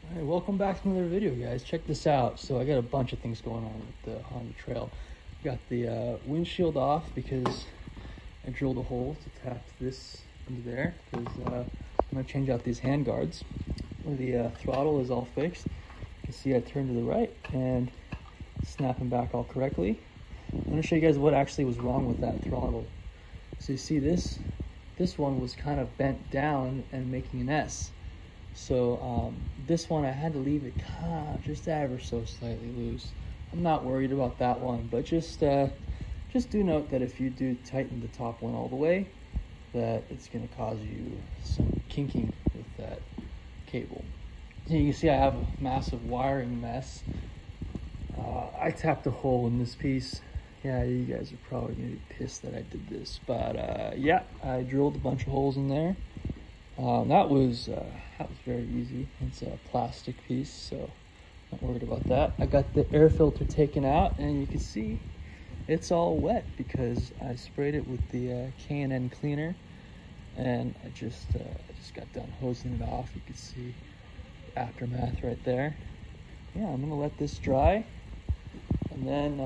Alright, welcome back to another video, guys. Check this out. So I got a bunch of things going on with the Honda Trail. Got the windshield off because I drilled a hole to tap this into there because I'm going to change out these hand guards. The throttle is all fixed. You can see I turned to the right and snapping back all correctly. I'm going to show you guys what actually was wrong with that throttle. So you see this one was kind of bent down and making an S. So this one I had to leave it just ever so slightly loose. I'm not worried about that one, but just do note that if you do tighten the top one all the way, that it's going to cause you some kinking with that cable. So you can see I have a massive wiring mess. I tapped a hole in this piece. Yeah, you guys are probably going to be pissed that I did this, but yeah, I drilled a bunch of holes in there. That was very easy. It's a plastic piece, so not worried about that. I got the air filter taken out, and you can see it's all wet because I sprayed it with the K&N cleaner, and I just got done hosing it off. You can see the aftermath right there. Yeah, I'm gonna let this dry, and then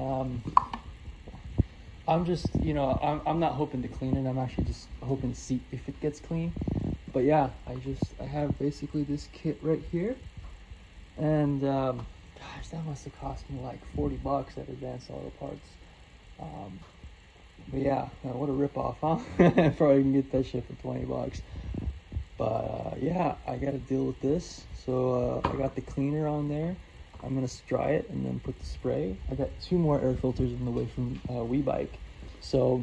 I'm just, I'm not hoping to clean it. I'm actually just hoping to see if it gets clean. But yeah, I have basically this kit right here, and gosh, that must have cost me like $40 at Advanced Auto Parts. But yeah, what a ripoff, huh? Probably can get that shit for $20. But yeah, I got to deal with this. So I got the cleaner on there. I'm gonna dry it and then put the spray. I got 2 more air filters on the way from WeBike, so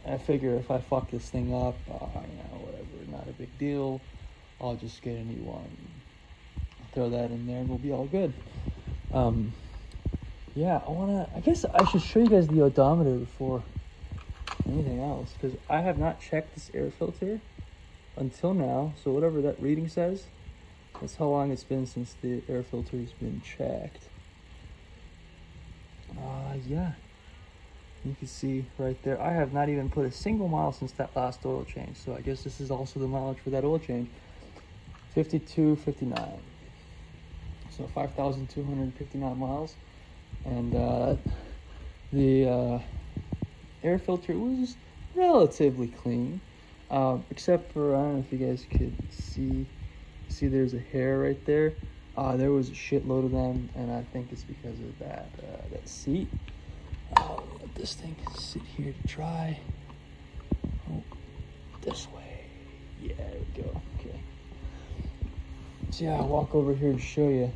I figure if I fuck this thing up, whatever, not a big deal. I'll just get a new one, throw that in there, and we'll be all good. Yeah, I guess I should show you guys the odometer before anything else, because I have not checked this air filter until now. So whatever that reading says, that's how long it's been since the air filter has been checked. Yeah. You can see right there, I have not even put a single mile since that last oil change. So I guess this is also the mileage for that oil change. 5259. So 5,259 miles. And the air filter was relatively clean. Except for, I don't know if you guys could see there's a hair right there. There was a shitload of them, and I think it's because of that seat. Let this thing sit here to dry. Oh, this way. Yeah, there we go. Okay. So yeah, I'll walk over here to show you.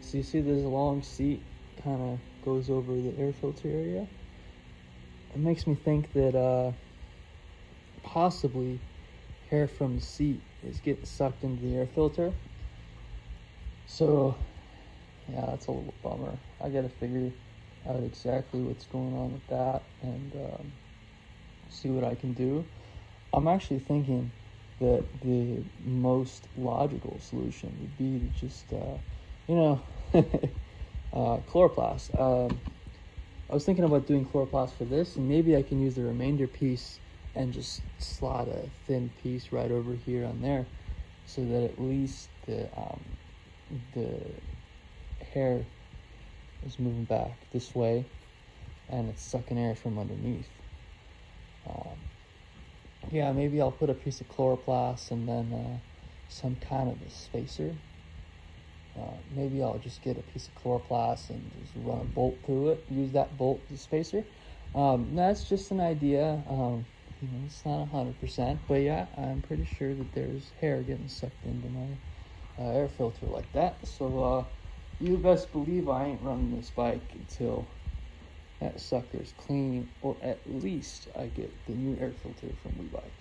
So you see this long seat kind of goes over the air filter area. It makes me think that possibly hair from the seat is getting sucked into the air filter. So yeah, that's a little bummer. I gotta figure out exactly what's going on with that and see what I can do. I'm actually thinking that the most logical solution would be to just chloroplast. I was thinking about doing chloroplast for this, and maybe I can use the remainder piece and just slot a thin piece right over here on there, so that at least the hair is moving back this way and it's sucking air from underneath. Yeah, maybe I'll put a piece of chloroplast and then some kind of a spacer. Maybe I'll just get a piece of chloroplast and just run a bolt through it, use that bolt as a spacer. That's just an idea. It's not 100%, but yeah, I'm pretty sure that there's hair getting sucked into my air filter like that. So you best believe I ain't running this bike until that sucker's clean, or at least I get the new air filter from WeBike.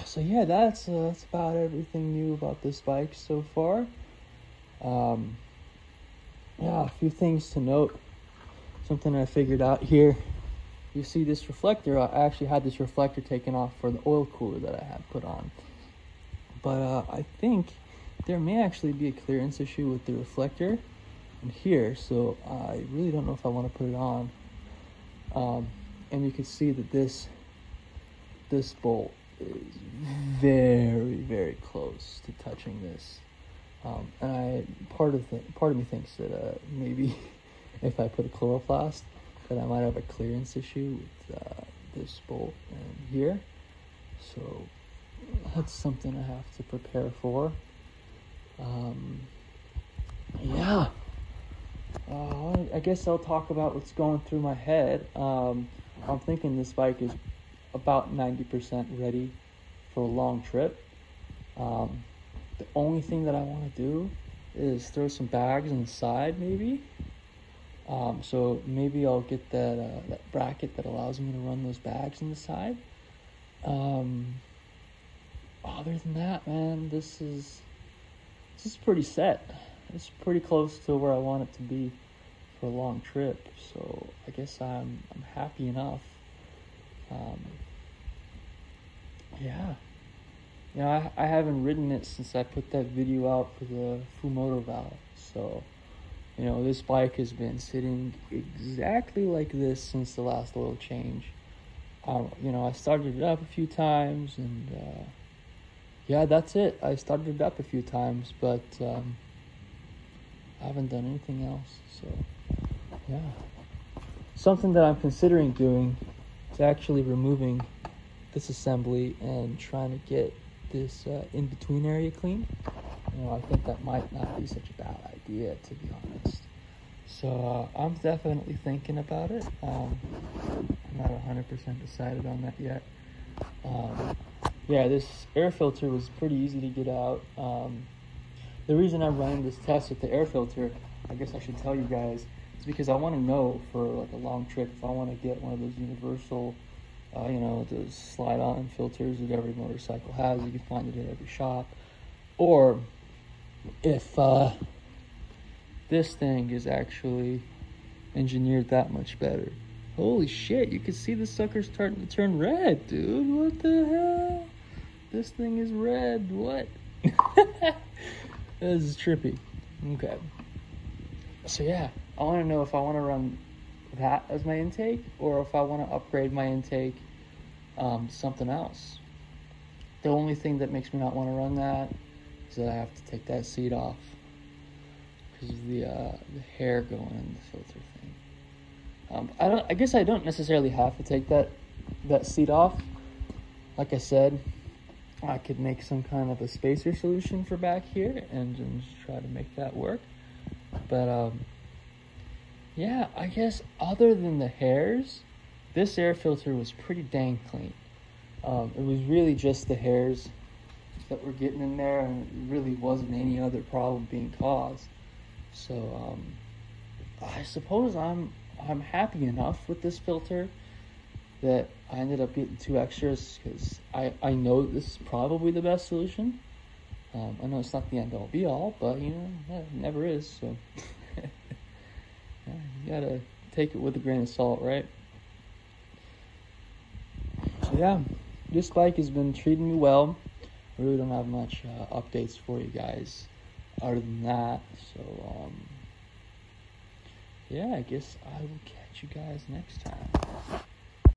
So yeah, that's about everything new about this bike so far. Yeah, a few things to note. Something I figured out here. You see this reflector, I actually had this reflector taken off for the oil cooler that I had put on. But I think there may actually be a clearance issue with the reflector in here, so I really don't know if I want to put it on. And you can see that this bolt is very, very close to touching this And part of me thinks that maybe if I put a chloroplast, that I might have a clearance issue with this bolt and here. So that's something I have to prepare for. Yeah. I guess I'll talk about what's going through my head. I'm thinking this bike is about 90% ready for a long trip. The only thing that I want to do is throw some bags on the side, maybe. So maybe I'll get that bracket that allows me to run those bags on the side. Other than that, man, this is pretty set. It's pretty close to where I want it to be for a long trip. So I guess I'm happy enough. Yeah. You know, I haven't ridden it since I put that video out for the Fumoto valve. So, you know, this bike has been sitting exactly like this since the last oil change. You know, I started it up a few times, and yeah, that's it. I started it up a few times, but I haven't done anything else. So, yeah. Something that I'm considering doing is actually removing this assembly and trying to get this in-between area clean. You know, I think that might not be such a bad idea, to be honest. So I'm definitely thinking about it. I'm not 100% decided on that yet. Yeah, this air filter was pretty easy to get out. The reason I'm running this test with the air filter, I guess I should tell you guys, is because I want to know for like a long trip if I want to get one of those universal, you know, those slide-on filters that every motorcycle has. You can find it at every shop. Or if this thing is actually engineered that much better. Holy shit, you can see the sucker starting to turn red, dude. What the hell? This thing is red. What? This is trippy. Okay. So yeah, I want to know if I want to run that as my intake or if I want to upgrade my intake something else. The only thing that makes me not want to run that is that I have to take that seat off because of the hair going in the filter thing. I guess I don't necessarily have to take that seat off. Like I said, I could make some kind of a spacer solution for back here and just try to make that work. But yeah, I guess other than the hairs, this air filter was pretty dang clean. It was really just the hairs that were getting in there, and it really wasn't any other problem being caused. So I suppose I'm happy enough with this filter that I ended up getting 2 extras because I know that this is probably the best solution. I know it's not the end all be all, but you know, it never is. So you gotta take it with a grain of salt, right? So yeah, this bike has been treating me well. I really don't have much updates for you guys other than that. So yeah, I guess I will catch you guys next time.